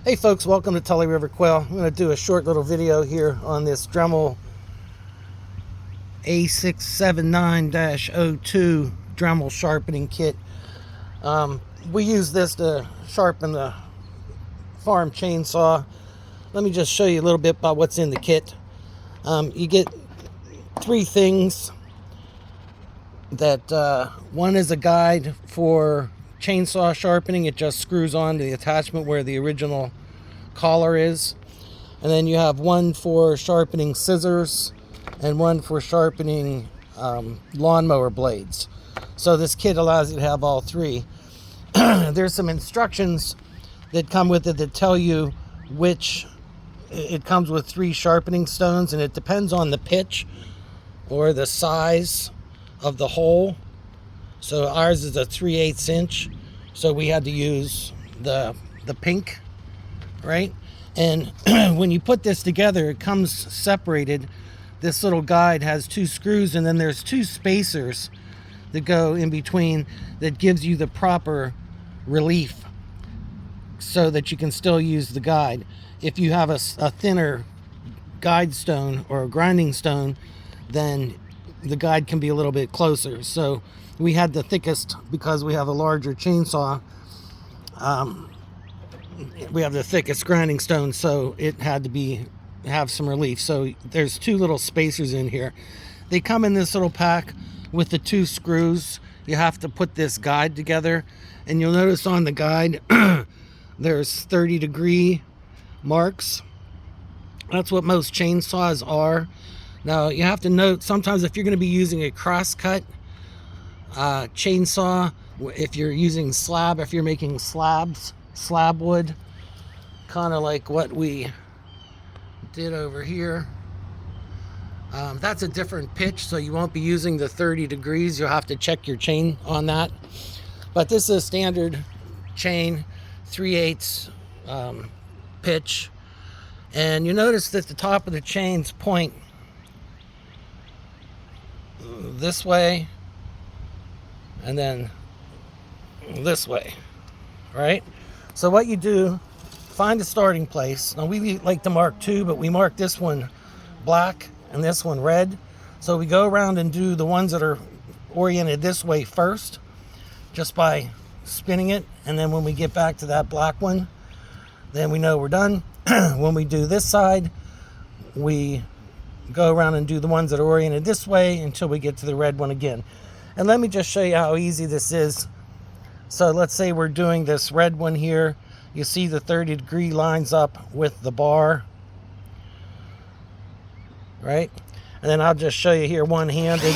Hey folks, welcome to Tully River Quail. I'm going to do a short little video here on this DREMEL A679-02 Dremel sharpening kit. We use this to sharpen the farm chainsaw. Let me just show you a little bit about what's in the kit. You get three things. One is a guide for chainsaw sharpening. It just screws on to the attachment where the original collar is. And then you have one for sharpening scissors and one for sharpening lawnmower blades. So this kit allows you to have all three. There's some instructions that come with it that tell you which. It comes with 3 sharpening stones, and it depends on the pitch or the size of the hole. So ours is a 3/8 inch, so we had to use the pink, right? And when you put this together, it comes separated. This little guide has 2 screws, and then there's 2 spacers that go in between that gives you the proper relief so that you can still use the guide. If you have a thinner guide stone or a grinding stone, then the guide can be a little bit closer. So we had the thickest because we have a larger chainsaw. We have the thickest grinding stone, so it had to have some relief. So there's 2 little spacers in here. They come in this little pack with the 2 screws. You have to put this guide together, and you'll notice on the guide there's 30-degree marks. That's what most chainsaws are. Now you have to note, sometimes if you're going to be using a crosscut chainsaw, if you're using slab, if you're making slab wood, kind of like what we did over here, that's a different pitch, so you won't be using the 30 degrees. You'll have to check your chain on that. But this is a standard chain, 3/8 pitch, and you notice that the top of the chains point this way and then this way, right? So what you do, find a starting place. Now we like to mark 2, but we mark this one black and this one red. So we go around and do the ones that are oriented this way first, just by spinning it, and then when we get back to that black one, then we know we're done. When we do this side, we go around and do the ones that are oriented this way until we get to the red one again. And let me just show you how easy this is. So let's say we're doing this red one here. You see the 30-degree lines up with the bar, right? And then I'll just show you here one-handed.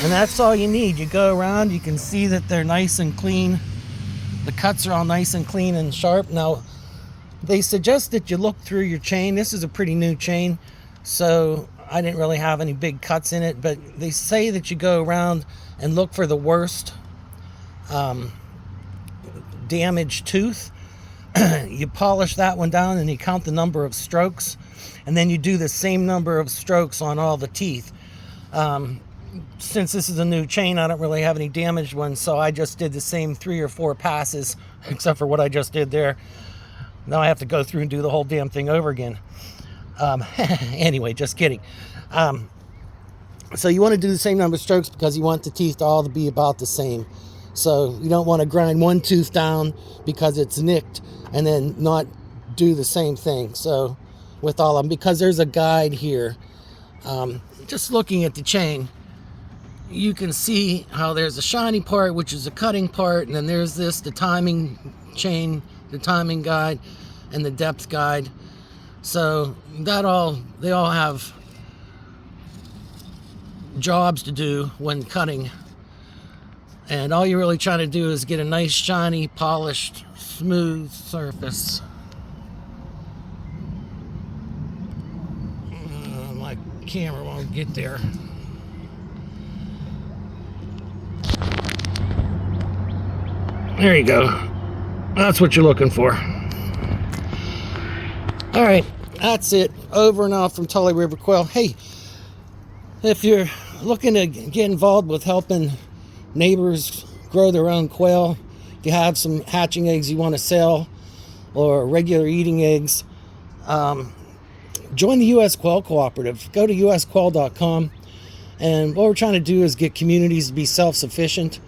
And that's all you need. You go around, you can see that they're nice and clean. The cuts are all nice and clean and sharp. Now, they suggest that you look through your chain. This is a pretty new chain, so I didn't really have any big cuts in it, but they say that you go around and look for the worst damaged tooth. You polish that one down and you count the number of strokes, and then you do the same number of strokes on all the teeth. Since this is a new chain, I don't really have any damaged ones, so I just did the same 3 or 4 passes, except for what I just did there. Now I have to go through and do the whole damn thing over again. Anyway, just kidding. So you want to do the same number of strokes because you want the teeth all to be about the same. So you don't want to grind one tooth down because it's nicked and then not do the same thing. So with all of them, because there's a guide here, just looking at the chain, you can see how there's a shiny part, which is a cutting part, and then there's the timing chain, the timing guide, and the depth guide. So they all have jobs to do when cutting, and all you're really trying to do is get a nice, shiny, polished, smooth surface. My camera won't get there. There you go. That's what you're looking for. All right, that's it. Over and out from Tully River Quail. Hey, If you're looking to get involved with helping neighbors grow their own quail, if you have some hatching eggs you want to sell or regular eating eggs, join the U.S. Quail Cooperative. Go to usquail.com. And what we're trying to do is get communities to be self-sufficient,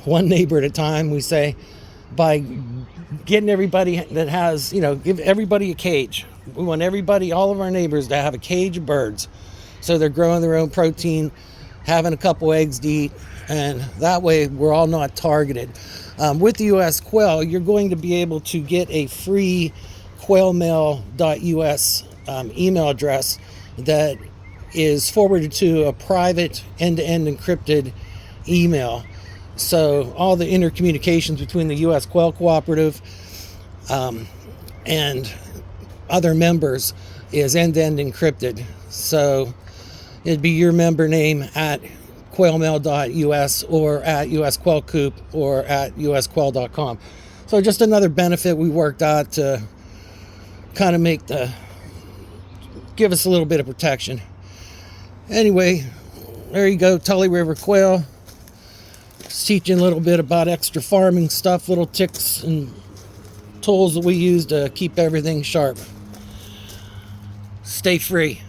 one neighbor at a time, we say, by getting everybody that has, give everybody a cage. We want everybody, all of our neighbors, to have a cage of birds. So they're growing their own protein, having a couple eggs to eat, and that way we're all not targeted. With the U.S. Quail, you're going to be able to get a free quailmail.us email address that is forwarded to a private end-to-end encrypted email. So all the intercommunications between the U.S. Quail Cooperative and other members is end-to-end encrypted. So it'd be your member name at quailmail.us or at US Quail Coop or at usquail.com. So just another benefit we worked out to kind of give us a little bit of protection. Anyway, there you go, Tully River Quail. Just teaching a little bit about extra farming stuff, little ticks and tools that we use to keep everything sharp. Stay free.